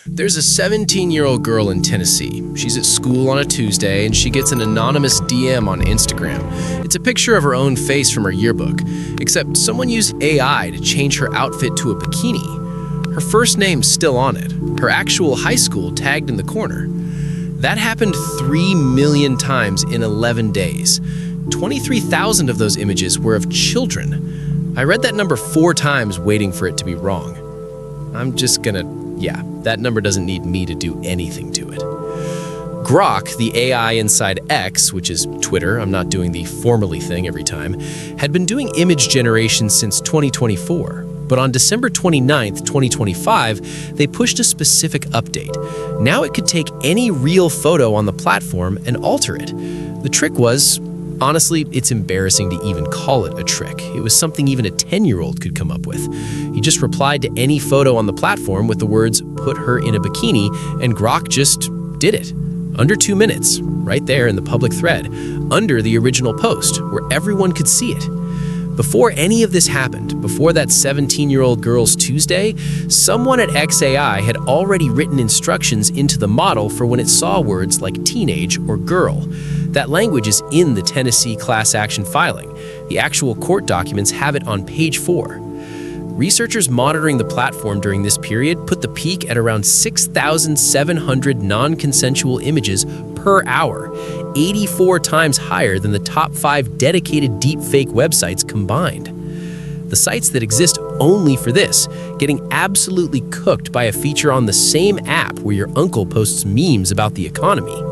There's a 17-year-old girl in Tennessee. She's at school on a Tuesday and she gets an anonymous DM on Instagram. It's a picture of her own face from her yearbook, except someone used AI to change her outfit to a bikini. Her first name's still on it, her actual high school tagged in the corner. That happened 3 million times in 11 days. 23,000 of those images were of children. I read that number 4 times waiting for it to be wrong. That number doesn't need me to do anything to it. Grok, the AI inside X, which is Twitter, I'm not doing the formerly thing every time, had been doing image generation since 2024. But on December 29th, 2025, they pushed a specific update. Now it could take any real photo on the platform and alter it. The trick was, honestly, it's embarrassing to even call it a trick. It was something even a 10-year-old could come up with. He just replied to any photo on the platform with the words, "Put her in a bikini," and Grok just did it. Under 2 minutes, right there in the public thread, under the original post, where everyone could see it. Before any of this happened, before that 17-year-old girl's Tuesday, someone at XAI had already written instructions into the model for when it saw words like teenage or girl. That language is in the Tennessee class action filing. The actual court documents have it on page 4. Researchers monitoring the platform during this period put the peak at around 6,700 non-consensual images per hour, 84 times higher than the top 5 dedicated deepfake websites combined. The sites that exist only for this, getting absolutely cooked by a feature on the same app where your uncle posts memes about the economy.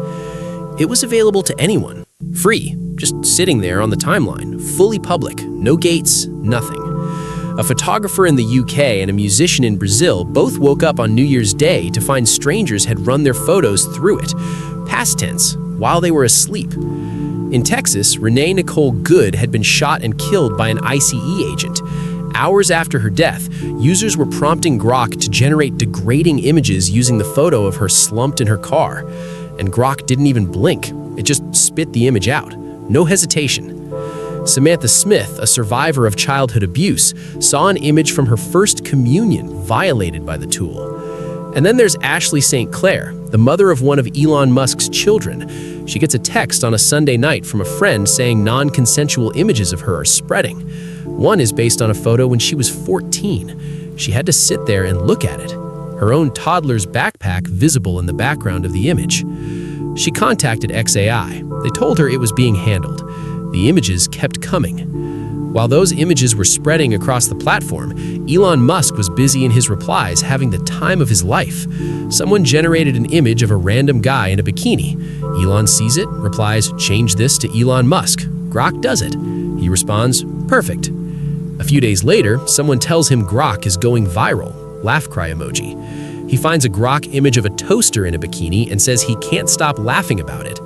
It was available to anyone, free, just sitting there on the timeline, fully public, no gates, nothing. A photographer in the UK and a musician in Brazil both woke up on New Year's Day to find strangers had run their photos through it, past tense, while they were asleep. In Texas, Renee Nicole Good had been shot and killed by an ICE agent. Hours after her death, users were prompting Grok to generate degrading images using the photo of her slumped in her car. And Grok didn't even blink. It just spit the image out. No hesitation. Samantha Smith, a survivor of childhood abuse, saw an image from her first communion violated by the tool. And then there's Ashley St. Clair, the mother of one of Elon Musk's children. She gets a text on a Sunday night from a friend saying non-consensual images of her are spreading. One is based on a photo when she was 14. She had to sit there and look at it. Her own toddler's backpack visible in the background of the image. She contacted XAI. They told her it was being handled. The images kept coming. While those images were spreading across the platform, Elon Musk was busy in his replies having the time of his life. Someone generated an image of a random guy in a bikini. Elon sees it, replies, "Change this to Elon Musk." Grok does it. He responds, "Perfect." A few days later, someone tells him Grok is going viral. Laugh cry emoji. He finds a Grok image of a toaster in a bikini and says he can't stop laughing about it.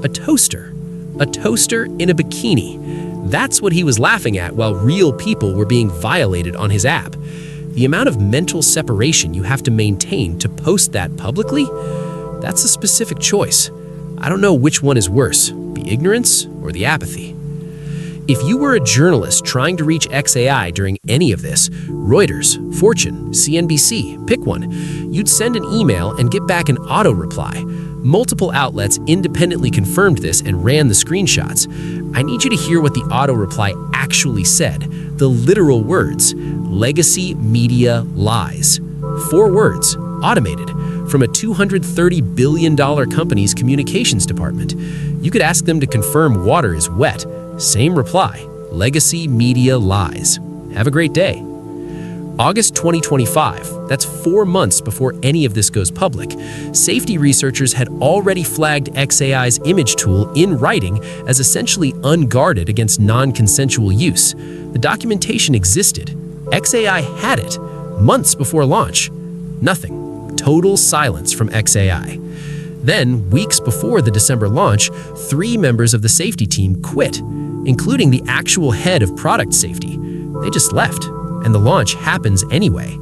A toaster. A toaster in a bikini. That's what he was laughing at while real people were being violated on his app. The amount of mental separation you have to maintain to post that publicly, that's a specific choice. I don't know which one is worse, the ignorance or the apathy. If you were a journalist trying to reach XAI during any of this, Reuters, Fortune, CNBC, pick one, you'd send an email and get back an auto reply. Multiple outlets independently confirmed this and ran the screenshots. I need you to hear what the auto reply actually said. The literal words, "Legacy media lies." 4 words, automated, from a $230 billion company's communications department. You could ask them to confirm water is wet. Same reply, "Legacy media lies." Have a great day. August 2025, that's 4 months before any of this goes public, safety researchers had already flagged XAI's image tool in writing as essentially unguarded against non-consensual use. The documentation existed. XAI had it months before launch. Nothing. Total silence from XAI. Then, weeks before the December launch, 3 members of the safety team quit, including the actual head of product safety. They just left. And the launch happens anyway.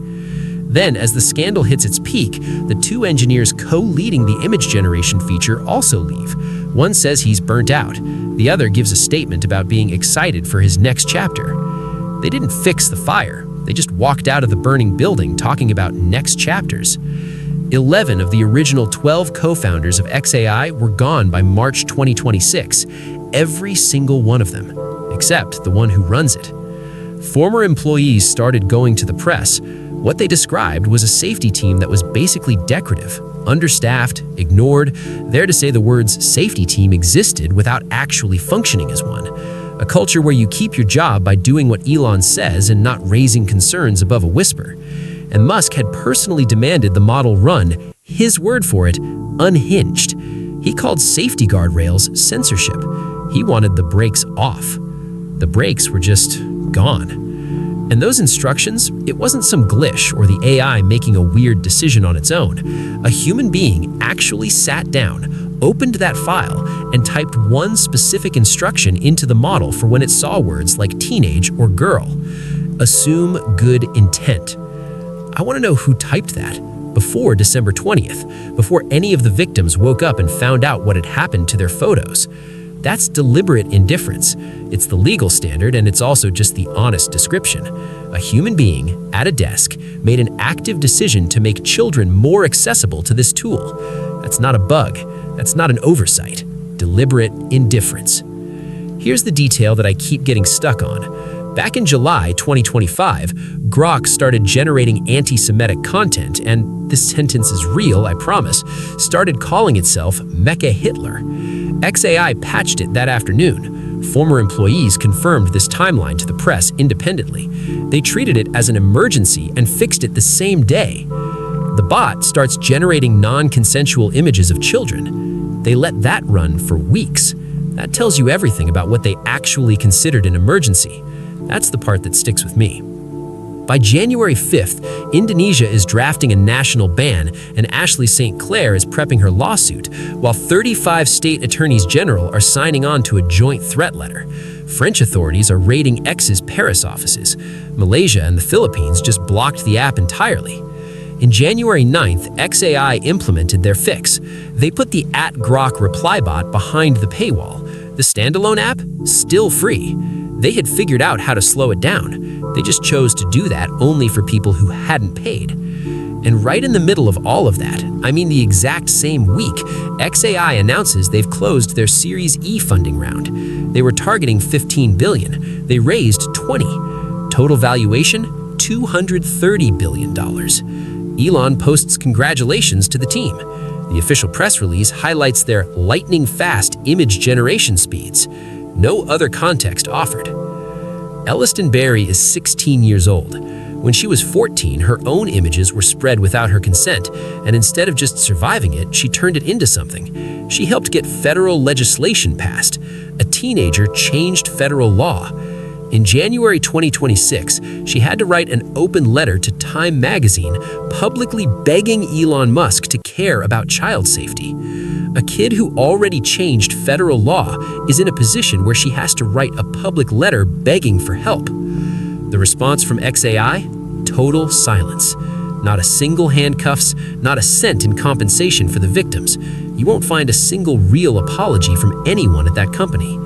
Then, as the scandal hits its peak, the 2 engineers co-leading the image generation feature also leave. One says he's burnt out. The other gives a statement about being excited for his next chapter. They didn't fix the fire. They just walked out of the burning building talking about next chapters. 11 of the original 12 co-founders of XAI were gone by March 2026, every single one of them, except the one who runs it. Former employees started going to the press. What they described was a safety team that was basically decorative, understaffed, ignored, there to say the words safety team existed without actually functioning as one. A culture where you keep your job by doing what Elon says and not raising concerns above a whisper. And Musk had personally demanded the model run, his word for it, unhinged. He called safety guardrails censorship. He wanted the brakes off. The brakes were just gone. And those instructions, it wasn't some glitch or the AI making a weird decision on its own. A human being actually sat down, opened that file, and typed one specific instruction into the model for when it saw words like teenage or girl. Assume good intent. I want to know who typed that before December 20th, before any of the victims woke up and found out what had happened to their photos. That's deliberate indifference. It's the legal standard, and it's also just the honest description. A human being at a desk made an active decision to make children more accessible to this tool. That's not a bug. That's not an oversight. Deliberate indifference. Here's the detail that I keep getting stuck on. Back in July 2025, Grok started generating anti-Semitic content, and this sentence is real, I promise, started calling itself MechaHitler. XAI patched it that afternoon. Former employees confirmed this timeline to the press independently. They treated it as an emergency and fixed it the same day. The bot starts generating non-consensual images of children. They let that run for weeks. That tells you everything about what they actually considered an emergency. That's the part that sticks with me. By January 5th, Indonesia is drafting a national ban, and Ashley St. Clair is prepping her lawsuit, while 35 state attorneys general are signing on to a joint threat letter. French authorities are raiding X's Paris offices. Malaysia and the Philippines just blocked the app entirely. In January 9th, XAI implemented their fix. They put the @Grok reply bot behind the paywall. The standalone app, still free. They had figured out how to slow it down. They just chose to do that only for people who hadn't paid. And right in the middle of all of that, I mean the exact same week, XAI announces they've closed their Series E funding round. They were targeting $15 billion. They raised $20. Total valuation, $230 billion. Elon posts congratulations to the team. The official press release highlights their lightning-fast image generation speeds. No other context offered. Elliston Berry is 16 years old. When she was 14, her own images were spread without her consent, and instead of just surviving it, she turned it into something. She helped get federal legislation passed. A teenager changed federal law. In January 2026, she had to write an open letter to Time magazine, publicly begging Elon Musk to care about child safety. A kid who already changed federal law is in a position where she has to write a public letter begging for help. The response from XAI? Total silence. Not a single handcuffs, not a cent in compensation for the victims. You won't find a single real apology from anyone at that company.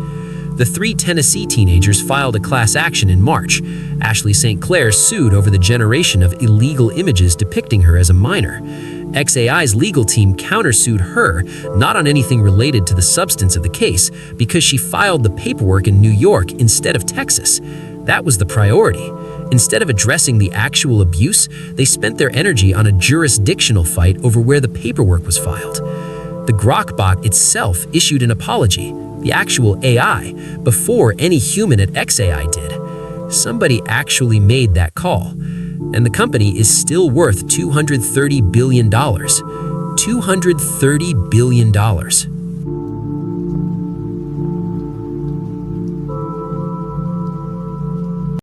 The 3 Tennessee teenagers filed a class action in March. Ashley St. Clair sued over the generation of illegal images depicting her as a minor. XAI's legal team countersued her, not on anything related to the substance of the case, because she filed the paperwork in New York instead of Texas. That was the priority. Instead of addressing the actual abuse, they spent their energy on a jurisdictional fight over where the paperwork was filed. The Grok bot itself issued an apology, the actual AI, before any human at XAI did. Somebody actually made that call. And the company is still worth $230 billion. $230 billion.